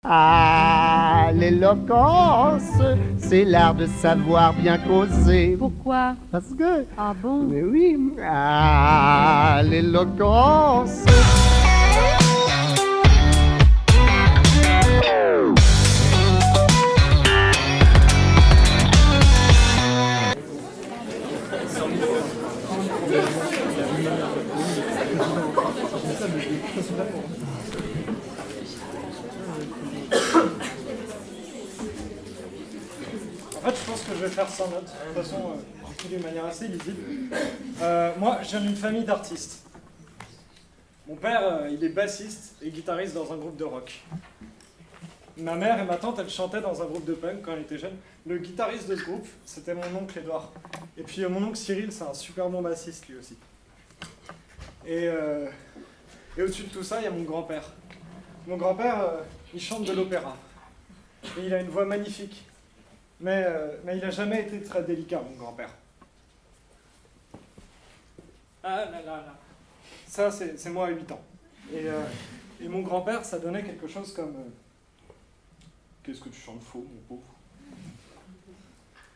Ah, l'éloquence, c'est l'art de savoir bien causer. Pourquoi? Parce que, Ah bon? mais oui, ah, l'éloquence. En fait, je pense que je vais faire sans notes. De toute façon, j'écris d'une manière assez lisible. Moi, je viens d'une famille d'artistes. Mon père, il est bassiste et guitariste dans un groupe de rock. Ma mère et ma tante, elles chantaient dans un groupe de punk quand elle était jeune. Le guitariste de ce groupe, c'était mon oncle Édouard. Et puis mon oncle Cyril, c'est un super bon bassiste lui aussi. Et au-dessus de tout ça, il y a mon grand-père. Mon grand-père, il chante de l'opéra. Et il a une voix magnifique. Mais il n'a jamais été très délicat, mon grand-père. Ah là là là. Ça, c'est moi à 8 ans. Et mon grand-père, ça donnait quelque chose comme... Qu'est-ce que tu chantes faux, mon pauvre?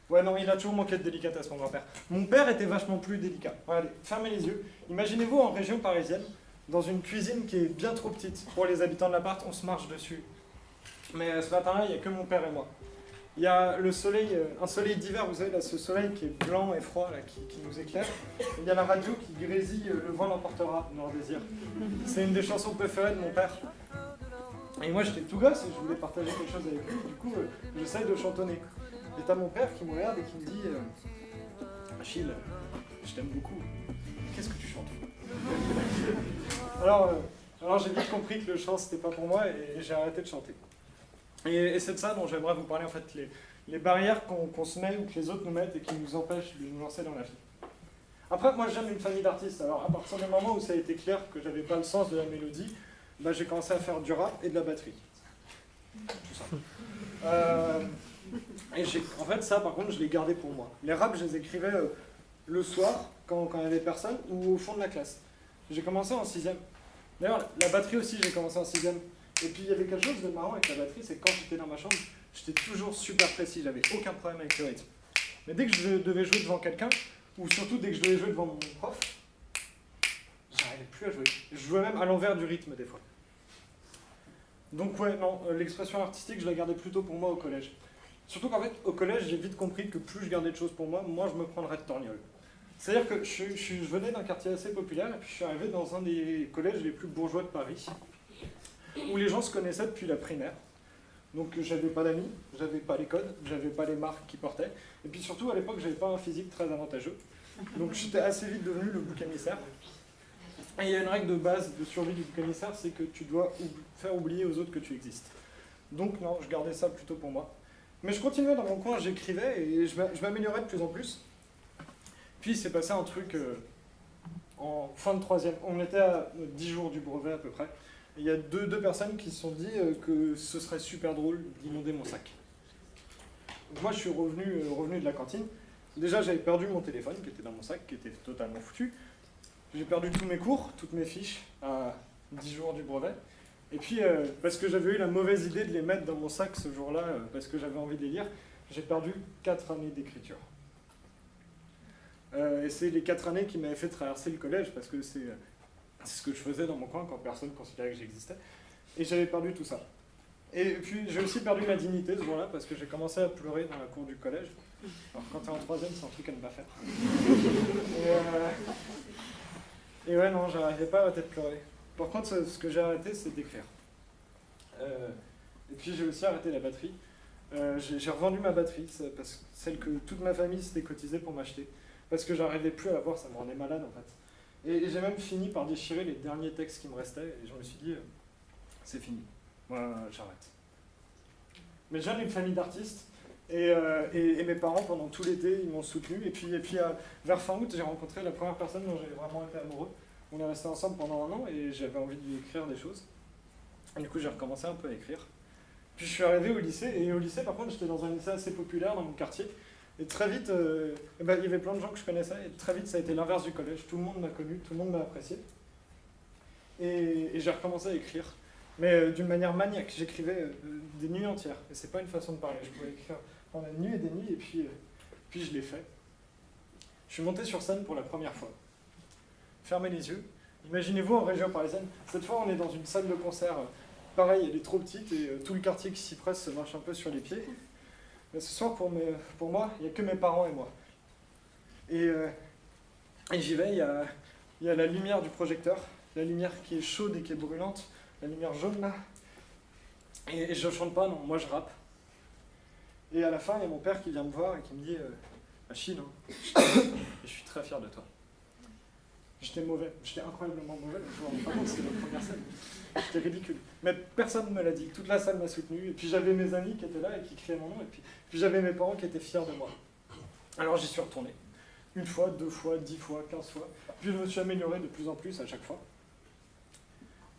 Ouais, non, il a toujours manqué de délicatesse, mon grand-père. Mon père était vachement plus délicat. Regardez, fermez les yeux. Imaginez-vous en région parisienne, dans une cuisine qui est bien trop petite. Pour les habitants de l'appart, on se marche dessus. Mais ce matin-là, il n'y a que mon père et moi. Il y a le soleil, un soleil d'hiver, vous savez, là, ce soleil qui est blanc et froid, là, qui nous éclaire. Il y a la radio qui grésille, le vent l'emportera, Noir Désir. C'est une des chansons préférées de mon père. Et moi, j'étais tout gosse et je voulais partager quelque chose avec lui. Du coup, j'essaye de chantonner. Et t'as mon père qui me regarde et qui me dit Achille, je t'aime beaucoup. Qu'est-ce que tu chantes? Alors j'ai vite compris que le chant, c'était pas pour moi et j'ai arrêté de chanter. Et c'est de ça dont j'aimerais vous parler, en fait, les barrières qu'on se met ou que les autres nous mettent et qui nous empêchent de nous lancer dans la vie. Après, moi, j'aime une famille d'artistes. Alors, à partir du moment où ça a été clair que j'avais pas le sens de la mélodie, bah, j'ai commencé à faire du rap et de la batterie. Tout ça. En fait, ça, par contre, je l'ai gardé pour moi. Les raps, je les écrivais le soir, quand il n'y avait personne, ou au fond de la classe. J'ai commencé en 6e. D'ailleurs, la batterie aussi, j'ai commencé en 6e. Et puis il y avait quelque chose de marrant avec la batterie, c'est que quand j'étais dans ma chambre, j'étais toujours super précis, j'avais aucun problème avec le rythme. Mais dès que je devais jouer devant quelqu'un, ou surtout dès que je devais jouer devant mon prof, j'arrivais plus à jouer. Je jouais même à l'envers du rythme des fois. Donc ouais, non, l'expression artistique, je la gardais plutôt pour moi au collège. Surtout qu'en fait, au collège, j'ai vite compris que plus je gardais de choses pour moi, moins je me prendrais de torgnole. C'est-à-dire que je venais d'un quartier assez populaire, et puis je suis arrivé dans un des collèges les plus bourgeois de Paris, où les gens se connaissaient depuis la primaire. Donc j'avais pas d'amis, j'avais pas les codes, j'avais pas les marques qui portaient. Et puis surtout, à l'époque, j'avais pas un physique très avantageux. Donc j'étais assez vite devenu le bouc émissaire. Et il y a une règle de base de survie du bouc émissaire, c'est que tu dois faire oublier aux autres que tu existes. Donc non, je gardais ça plutôt pour moi. Mais je continuais dans mon coin, j'écrivais et je m'améliorais de plus en plus. Puis il s'est passé un truc en fin de 3e. On était à 10 jours du brevet à peu près. Il y a deux personnes qui se sont dit que ce serait super drôle d'inonder mon sac. Donc moi, je suis revenu de la cantine. Déjà, j'avais perdu mon téléphone qui était dans mon sac, qui était totalement foutu. J'ai perdu tous mes cours, toutes mes fiches à 10 jours du brevet. Et puis, parce que j'avais eu la mauvaise idée de les mettre dans mon sac ce jour-là, parce que j'avais envie de les lire, j'ai perdu 4 années d'écriture. Et c'est les 4 années qui m'avaient fait traverser le collège, parce que c'est ce que je faisais dans mon coin quand personne considérait que j'existais. Et j'avais perdu tout ça. Et puis j'ai aussi perdu ma dignité ce jour-là parce que j'ai commencé à pleurer dans la cour du collège. Alors quand t'es en 3e, c'est un truc à ne pas faire. Et ouais, non, j'arrivais pas à arrêter de pleurer. Par contre, ce que j'ai arrêté, c'est d'écrire. Et puis j'ai aussi arrêté la batterie. J'ai revendu ma batterie, celle que toute ma famille s'était cotisée pour m'acheter. Parce que j'arrivais plus à la voir, ça me rendait malade en fait. Et j'ai même fini par déchirer les derniers textes qui me restaient, et je me suis dit, c'est fini, moi j'arrête. Mais j'ai une famille d'artistes, et mes parents, pendant tout l'été, ils m'ont soutenu, et puis vers fin août, j'ai rencontré la première personne dont j'ai vraiment été amoureux. On est restés ensemble pendant 1 an, et j'avais envie de lui écrire des choses. Et du coup, j'ai recommencé un peu à écrire. Puis je suis arrivé au lycée, et au lycée, par contre, j'étais dans un lycée assez populaire dans mon quartier, et très vite, il y avait plein de gens que je connaissais, et très vite, ça a été l'inverse du collège. Tout le monde m'a connu, tout le monde m'a apprécié. Et j'ai recommencé à écrire. Mais d'une manière maniaque, j'écrivais des nuits entières. Et c'est pas une façon de parler, je pouvais écrire pendant des nuits et des nuits, et puis je l'ai fait. Je suis monté sur scène pour la première fois. Fermez les yeux. Imaginez-vous en région parisienne. Cette fois, on est dans une salle de concert. Pareil, elle est trop petite et tout le quartier qui s'y presse se marche un peu sur les pieds. Mais ce soir, pour moi, il n'y a que mes parents et moi. Et j'y vais, il y a la lumière du projecteur, la lumière qui est chaude et qui est brûlante, la lumière jaune là. Et je chante pas, non, moi je rappe. Et à la fin, il y a mon père qui vient me voir et qui me dit Achille, hein, je suis très fier de toi. J'étais mauvais, j'étais incroyablement mauvais, je me rends pas compte, c'était la première scène. J'étais ridicule. Mais personne ne me l'a dit, toute la salle m'a soutenu, et puis j'avais mes amis qui étaient là et qui criaient mon nom, et puis j'avais mes parents qui étaient fiers de moi. Alors j'y suis retourné. Une fois, 2 fois, 10 fois, 15 fois. Puis je me suis amélioré de plus en plus à chaque fois.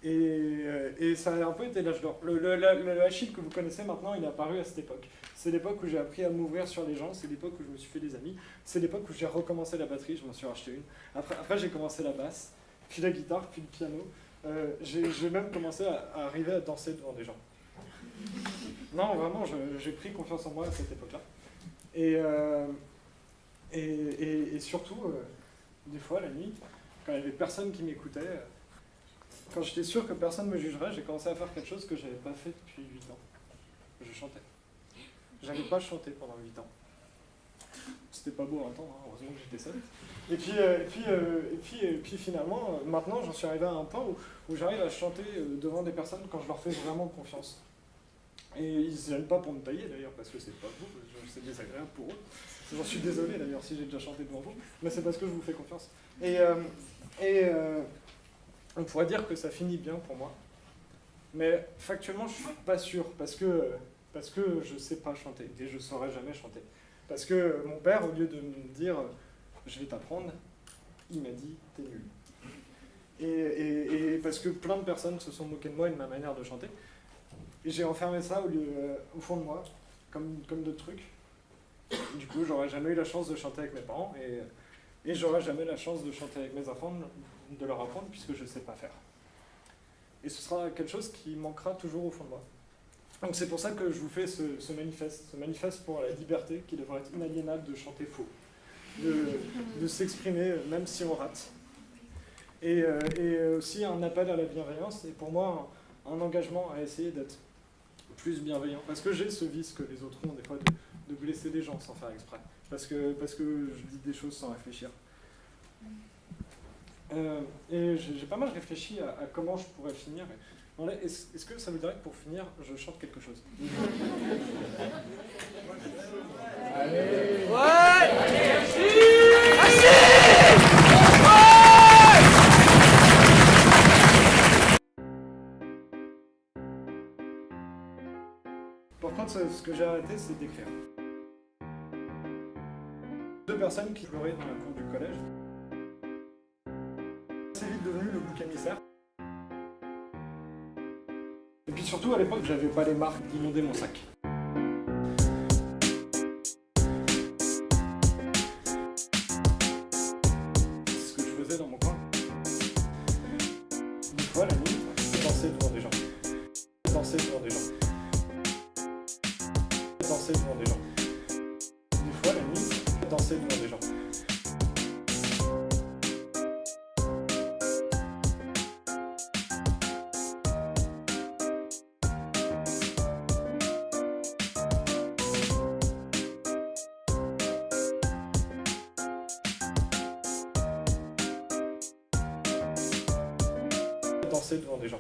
Et ça a un peu été l'âge d'or. Le Achille que vous connaissez maintenant, il est apparu à cette époque. C'est l'époque où j'ai appris à m'ouvrir sur les gens, c'est l'époque où je me suis fait des amis, c'est l'époque où j'ai recommencé la batterie, je m'en suis racheté une. Après j'ai commencé la basse, puis la guitare, puis le piano. J'ai même commencé à arriver à danser devant des gens. Non, vraiment, j'ai pris confiance en moi à cette époque-là. Et surtout, des fois, la nuit, quand il n'y avait personne qui m'écoutait, quand j'étais sûr que personne ne me jugerait, j'ai commencé à faire quelque chose que je n'avais pas fait depuis 8 ans. Je chantais. J'avais pas chanté pendant 8 ans. C'était pas beau à entendre, hein, heureusement que j'étais seul. Et puis finalement, maintenant, j'en suis arrivé à un point où j'arrive à chanter devant des personnes quand je leur fais vraiment confiance. Et ils ne viennent pas pour me tailler d'ailleurs, parce que c'est pas beau, c'est désagréable pour eux. J'en suis désolé d'ailleurs si j'ai déjà chanté devant vous, mais c'est parce que je vous fais confiance. On pourrait dire que ça finit bien pour moi. Mais factuellement, je suis pas sûr, parce que je sais pas chanter, et je saurais jamais chanter. Parce que mon père, au lieu de me dire « je vais t'apprendre », il m'a dit « t'es nul ». Et parce que plein de personnes se sont moquées de moi et de ma manière de chanter. Et j'ai enfermé ça au fond de moi, comme d'autres trucs. Du coup, j'aurais jamais eu la chance de chanter avec mes parents, et j'aurais jamais la chance de chanter avec mes enfants, de leur apprendre, puisque je ne sais pas faire. Et ce sera quelque chose qui manquera toujours au fond de moi. Donc c'est pour ça que je vous fais ce manifeste pour la liberté, qui devrait être inaliénable de chanter faux, de s'exprimer même si on rate. Et aussi un appel à la bienveillance, et pour moi un engagement à essayer d'être plus bienveillant. Parce que j'ai ce vice que les autres ont des fois de blesser les gens sans faire exprès. Parce que je dis des choses sans réfléchir. Et j'ai pas mal réfléchi à comment je pourrais finir. Est-ce que ça vous dirait que pour finir, je chante quelque chose? Allez. Par contre, ce que j'ai arrêté, c'est d'écrire. 2 personnes qui pleuraient dans la cour du collège. C'est vite devenu le bouc émissaire. Et puis surtout, à l'époque, j'avais pas les marques d'inonder mon sac. C'est ce que je faisais dans mon coin. Une fois, la nuit, je dansais devant des gens. Je dansais devant des gens. Je dansais devant des gens. Une fois, la nuit, je dansais devant des gens. Danser devant des gens.